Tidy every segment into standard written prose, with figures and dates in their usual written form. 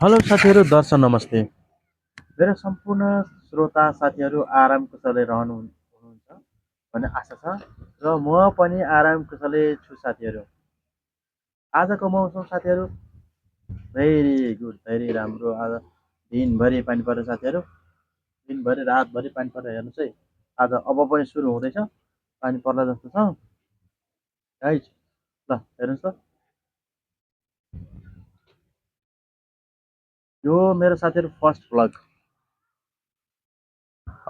Hello साथीहरू, दर्शन नमस्ते। मेरो सम्पूर्ण श्रोता साथीहरू आराम कुशलै हुनुहुन्छ भन्ने आशा छ र म पनि आराम कुशलै छु साथीहरू। आजको मौसम साथीहरू भेरी गुड, भेरी राम्रो। आज दिनभरि पानी पऱ्यो साथीहरू, दिनभरि रातभरि पानी परेर हेर्नुहोस् है। आज अब पनि सुरु हुँदैछ, पानी पर्ला जस्तो छ गाइज। ल हेर्नुहोस् त, यो मेरो साथीहरू फर्स्ट भ्लग।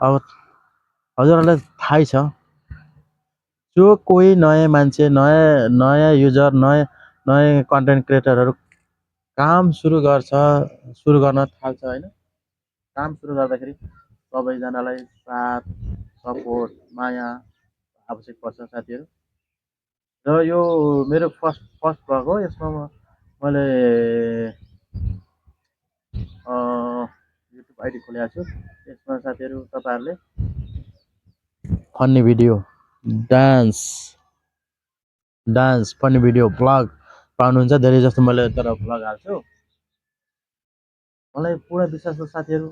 अब हजुरहरूलाई थाहै छ, जो कोही नयाँ मान्छे, नयाँ नयाँ युजर, नयाँ नयाँ कन्टेन्ट क्रिएटरहरू काम सुरु गर्न थाल्छ होइन। काम सुरु गर्दाखेरि सबैजनालाई साथ, सपोर्ट, माया आवश्यक पर्छ साथीहरू। र यो मेरो फर्स्ट फर्स्ट भ्लग हो। यसमा मैले युट्युब आइडी खोलेको छु। यसमा साथीहरू तपाईँहरूले funny video, dance dance funny video vlog पाउनुहुन्छ। धेरै जस्तो मैले तर भ्लग हाल्छु। मलाई पुरा विश्वास छ साथीहरू,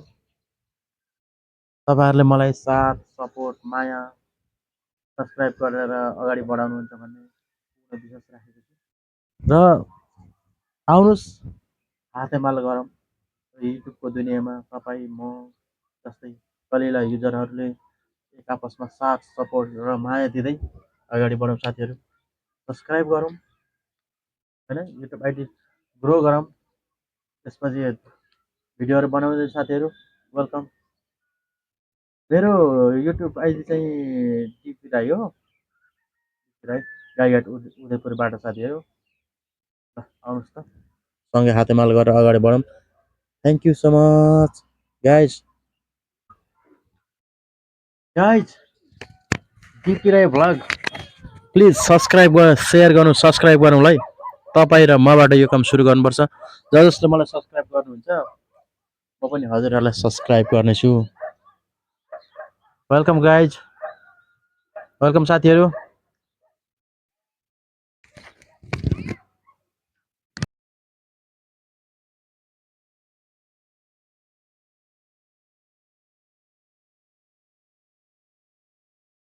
तपाईँहरूले मलाई साथ, सपोर्ट, माया, सब्सक्राइब गरेर अगाडि बढाउनुहुन्छ भन्ने पुरा विश्वास राखेको छु। र आउनुहोस्, हातेमालो गरौँ। युट्युबको दुनियाँमा तपाईँ, म जस्तै कलिला युजरहरूले एक आपसमा साथ, सपोर्ट र माया दिँदै अगाडि बढौँ साथीहरू। सब्सक्राइब गरौँ होइन, युट्युब आइडी ग्रो गरौँ। त्यसपछि भिडियोहरू बनाउँदै साथीहरू वेलकम। मेरो युट्युब आइडी चाहिँ टिपी राई हो, राई गाईघाट उदयपुरबाट साथीहरू। ल आउनुहोस् त, सँगै हातेमालो गरेर अगाडि बढौँ। Thank you so much guys. Guys, Tipi Rai vlog please subscribe गर, सेयर गर्नु, सब्सक्राइब गरौँलाई। तपाईँ र मबाट यो काम सुरु गर्नुपर्छ। जसले मलाई सब्सक्राइब गर्नुहुन्छ, म पनि हजुरहरूलाई सब्सक्राइब गर्नेछु। वेलकम गाइज, वेलकम साथीहरू।